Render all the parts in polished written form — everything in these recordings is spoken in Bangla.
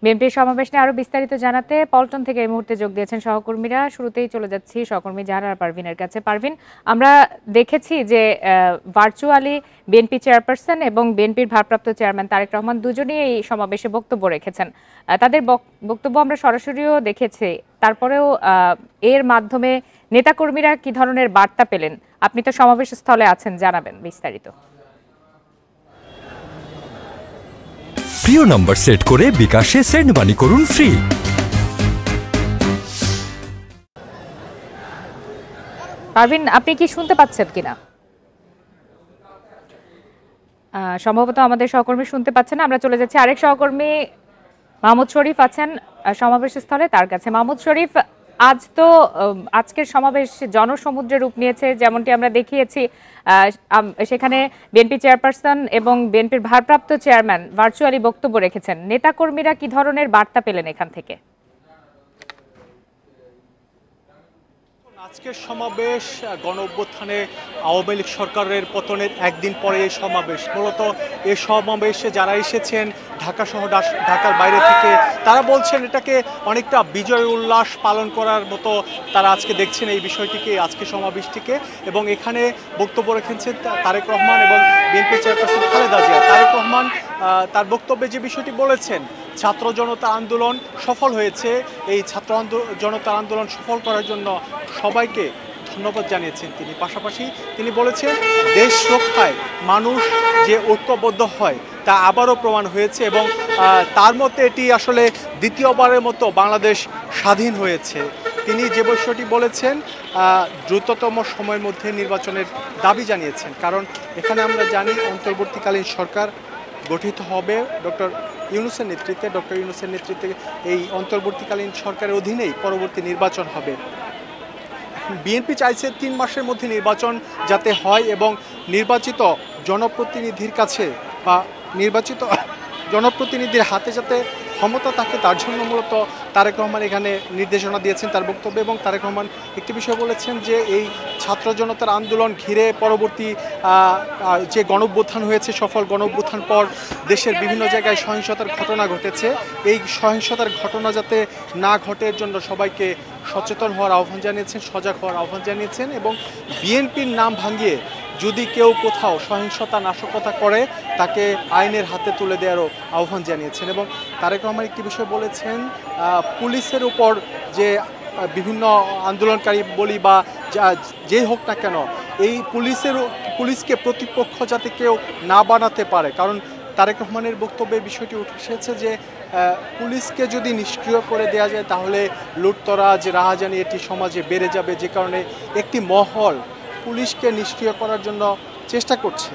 বিএনপির সমাবেশ নিয়ে আরো বিস্তারিত জানাতে পল্টন থেকে এই মুহূর্তে যোগ দিয়েছেন সহকর্মীরা। শুরুতেই চলে যাচ্ছি সহকর্মী জাহানারা পারভিনের কাছে। পারভিন, আমরা দেখেছি যে ভার্চুয়ালি বিএনপি চেয়ারপারসন এবং বিএনপির ভারপ্রাপ্ত চেয়ারম্যান তারেক রহমান দুজনেই এই সমাবেশে বক্তব্য রেখেছেন। তাদের বক্তব্য আমরা সরাসরিও দেখেছি। তারপরেও এর মাধ্যমে নেতাকর্মীরা কি ধরনের বার্তা পেলেন? আপনি তো সমাবেশ স্থলে আছেন, জানাবেন বিস্তারিত। প্রিয় নাম্বার সেট করে বিকাশে সেন্ড মানি করুন ফ্রি। পারভিন, আপনি কি শুনতে পাচ্ছেন কিনা? সম্ভবত আমাদের সহকর্মী শুনতে পাচ্ছেন না। আমরা চলে যাচ্ছি আরেক সহকর্মী মাহমুদ শরীফ আছেন সমাবেশ স্থলে, তার কাছে। মাহমুদ শরীফ, আজকের সমাবেশ জনসমুদ্রে রূপ নিয়েছে, যেমনটি আমরা দেখিয়েছি। সেখানে বিএনপি চেয়ারপারসন এবং বিএনপির ভারপ্রাপ্ত চেয়ারম্যান ভার্চুয়ালি বক্তব্য রেখেছেন। নেতাকর্মীরা কি ধরনের বার্তা পেলেন এখান থেকে? আজকের সমাবেশ গণঅভ্যুত্থানে আওয়ামী লীগ সরকারের পতনের একদিন পরে এই সমাবেশ। মূলত এই সমাবেশে যারা এসেছেন ঢাকা সহ ঢাকার বাইরে থেকে, তারা বলছেন এটাকে অনেকটা বিজয় উল্লাস পালন করার মতো তারা আজকে দেখছেন এই বিষয়টিকে, আজকে সমাবেশটিকে। এবং এখানে বক্তব্য রেখেছেন তারেক রহমান এবং বিএনপি চেয়ারপারসন খালেদা জিয়া। তারেক রহমান তার বক্তব্যে যে বিষয়টি বলেছেন, ছাত্র জনতা আন্দোলন সফল হয়েছে। এই ছাত্র জনতা আন্দোলন সফল করার জন্য সবাইকে ধন্যবাদ জানিয়েছেন তিনি। পাশাপাশি তিনি বলেছেন দেশ রক্ষায় মানুষ যে ঐক্যবদ্ধ হয় তা আবারও প্রমাণ হয়েছে এবং তার মতে এটি আসলে দ্বিতীয়বারের মতো বাংলাদেশ স্বাধীন হয়েছে। তিনি যে বিষয়টি বলেছেন, দ্রুততম সময়ের মধ্যে নির্বাচনের দাবি জানিয়েছেন। কারণ এখানে আমরা জানি অন্তর্বর্তীকালীন সরকার গঠিত হবে ডক্টর ইউনূসের নেতৃত্বে। এই অন্তর্বর্তীকালীন সরকারের অধীনেই পরবর্তী নির্বাচন হবে। বিএনপি চাইছে 3 মাসের মধ্যে নির্বাচন যাতে হয় এবং নির্বাচিত জনপ্রতিনিধির কাছে বা নির্বাচিত জনপ্রতিনিধির হাতে যাতে ক্ষমতা থাকে, তার জন্য মূলত তারেক রহমান এখানে নির্দেশনা দিয়েছেন তার বক্তব্যে। এবং তারেক রহমান একটি বিষয় বলেছেন যে এই ছাত্র জনতার আন্দোলন ঘিরে পরবর্তী যে গণঅভ্যুত্থান হয়েছে, সফল গণঅভ্যুত্থান পর দেশের বিভিন্ন জায়গায় সহিংসতার ঘটনা ঘটেছে। এই সহিংসতার ঘটনা যাতে না ঘটে এর জন্য সবাইকে সচেতন হওয়ার আহ্বান জানিয়েছেন, সজাগ হওয়ার আহ্বান জানিয়েছেন। এবং বিএনপির নাম ভাঙিয়ে যদি কেউ কোথাও সহিংসতা নাশকতা করে তাকে আইনের হাতে তুলে দেওয়ারও আহ্বান জানিয়েছেন। এবং তারেক রহমান একটি বিষয় বলেছেন, পুলিশের উপর যে বিভিন্ন আন্দোলনকারী বলি বা যেই হোক না কেন, এই পুলিশকে প্রতিপক্ষ যাতে কেউ না বানাতে পারে। কারণ তারেক রহমানের বক্তব্যে বিষয়টি উঠে এসেছে যে পুলিশকে যদি নিষ্ক্রিয় করে দেওয়া যায় তাহলে লুটতরাজ রাহাজানি এটি সমাজে বেড়ে যাবে, যে কারণে একটি মহল পুলিশকে নিষ্ক্রিয় করার জন্য চেষ্টা করছে।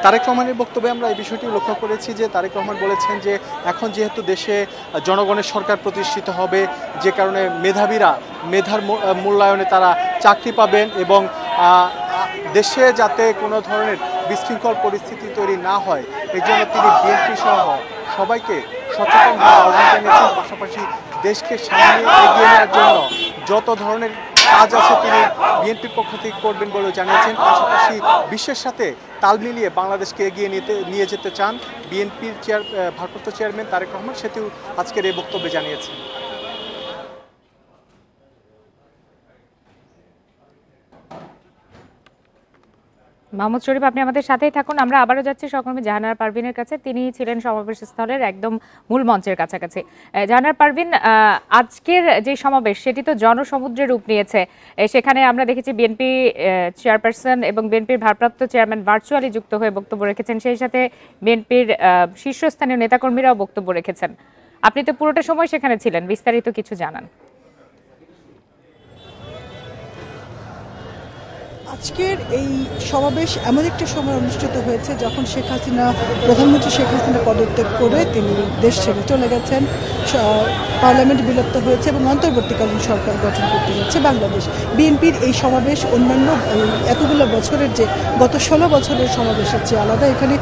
তারেক রহমানের বক্তব্যে আমরা এই বিষয়টি লক্ষ্য করেছি যে তারেক রহমান বলেছেন যে এখন যেহেতু দেশে জনগণের সরকার প্রতিষ্ঠিত হবে, যে কারণে মেধাবীরা মেধার মূল্যায়নে তারা চাকরি পাবেন এবং দেশে যাতে কোনো ধরনের বিশৃঙ্খল পরিস্থিতি তৈরি না হয় এই জন্য তিনি বিএনপি সহ সবাইকে সচেতন হওয়ার আহ্বান জানিয়েছেন। পাশাপাশি দেশকে সামনে এগিয়ে নেওয়ার জন্য যত ধরনের কাজ আছে তিনি বিএনপির পক্ষ থেকে করবেন বলে জানিয়েছেন। পাশাপাশি বিশ্বের সাথে তাল মিলিয়ে বাংলাদেশকে এগিয়ে নিয়ে যেতে চান বিএনপির ভারপ্রাপ্ত চেয়ারম্যান তারেক রহমান, সেটিও আজকের এই বক্তব্যে জানিয়েছেন। মাহমুদ শরীফ, আপনি আমাদের সাথেই থাকুন। আমরা আবারও যাচ্ছি সহকর্মী জাহানারা পারভিনের কাছে। তিনি ছিলেন সমাবেশ স্থলের একদম মূল মঞ্চের কাছাকাছি। জাহানারা পারভিন, আজকের যে সমাবেশ সেটি তো জনসমুদ্রে রূপ নিয়েছে। সেখানে আমরা দেখেছি বিএনপি চেয়ারপারসন এবং বিএনপির ভারপ্রাপ্ত চেয়ারম্যান ভার্চুয়ালি যুক্ত হয়ে বক্তব্য রেখেছেন। সেই সাথে বিএনপির শীর্ষস্থানীয় নেতাকর্মীরাও বক্তব্য রেখেছেন। আপনি তো পুরোটা সময় সেখানে ছিলেন, বিস্তারিত কিছু জানান। আজকের এই সমাবেশ এমন একটা সময় অনুষ্ঠিত হয়েছে যখন প্রধানমন্ত্রী শেখ হাসিনা পদত্যাগ করে তিনি দেশ ছেড়ে চলে গেছেন, পার্লামেন্ট বিলুপ্ত হয়েছে এবং অন্তর্বর্তীকালীন সরকার গঠন করতে যাচ্ছে বাংলাদেশ। বিএনপির এই সমাবেশ অন্যান্য এতগুলো বছরের যে গত 16 বছরের সমাবেশের চেয়ে আলাদা। এখানে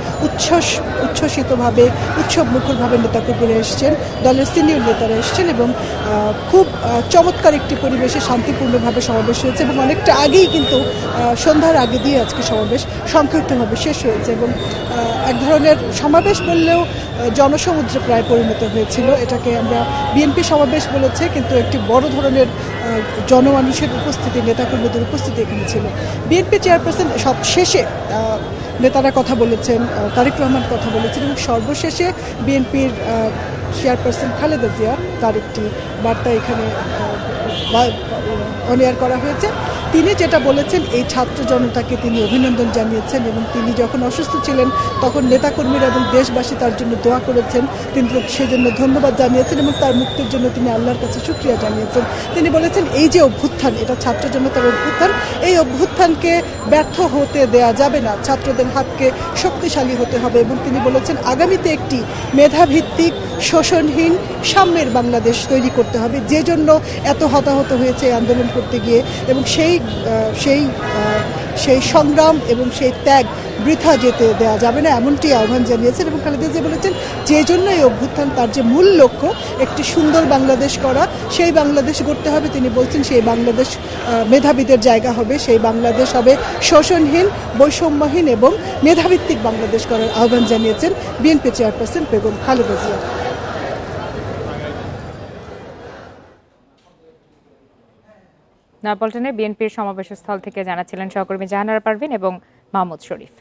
উচ্ছ্বসিতভাবে উৎসবমুখরভাবে নেতাকর্মীরা এসছেন, দলের সিনিয়র নেতারা এসছেন এবং খুব চমৎকার একটি পরিবেশে শান্তিপূর্ণভাবে সমাবেশ হয়েছে এবং অনেকটা আগেই কিন্তু সন্ধ্যার আগে দিয়ে আজকে সমাবেশ সংক্ষিপ্তভাবে শেষ হয়েছে এবং এক ধরনের সমাবেশ বললেও জনসমুদ্রে প্রায় পরিণত হয়েছিল। এটাকে আমরা বিএনপি সমাবেশ বলেছে, কিন্তু একটি বড় ধরনের জনমানুষের উপস্থিতি, নেতাকর্মীদের উপস্থিতি এখানে ছিল। বিএনপি চেয়ারপারসন সব শেষে নেতারা কথা বলেছেন, তারেক রহমান কথা বলেছেন এবং সর্বশেষে বিএনপির চেয়ারপারসন খালেদা জিয়া তার একটি বার্তা এখানে অন-এয়ার করা হয়েছে। তিনি যেটা বলেছেন, এই ছাত্র জনতাকে তিনি অভিনন্দন জানিয়েছেন এবং তিনি যখন অসুস্থ ছিলেন তখন নেতাকর্মীরা এবং দেশবাসী তার জন্য দোয়া করেছেন, তিনি সেজন্য ধন্যবাদ জানিয়েছেন এবং তার মুক্তির জন্য তিনি আল্লাহর কাছে শুকরিয়া জানিয়েছেন। তিনি বলেছেন এই যে অভ্যুত্থান, এটা ছাত্র জনতার অভ্যুত্থান, এই অভ্যুত্থানকে ব্যর্থ হতে দেয়া যাবে না, ছাত্রদের হাতকে শক্তিশালী হতে হবে এবং তিনি বলেছেন আগামীতে একটি মেধাভিত্তিক, শোষণহীন, সাম্যের বাংলাদেশ তৈরি করতে হবে, যে জন্য এত হতাহত হয়েছে আন্দোলন করতে গিয়ে, এবং সেই সংগ্রাম এবং সেই ত্যাগ বৃথা যেতে দেওয়া যাবে না, এমনটি আহ্বান জানিয়েছেন। এবং খালেদা জিয়া বলেছেন যে জন্য এই অভ্যুত্থান, তার যে মূল লক্ষ্য একটি সুন্দর বাংলাদেশ করা, সেই বাংলাদেশ গড়তে হবে। তিনি বলছেন সেই বাংলাদেশ মেধাবীদের জায়গা হবে, সেই বাংলাদেশ হবে শোষণহীন, বৈষম্যহীন এবং মেধাভিত্তিক বাংলাদেশ করার আহ্বান জানিয়েছেন বিএনপি চেয়ারপারসন বেগম খালেদা জিয়া। নয়াপল্টনে বিএনপির সমাবেশ স্থল থেকে জানাচ্ছিলেন সহকর্মী জাহানারা পারভীন এবং মাহমুদ শরীফ।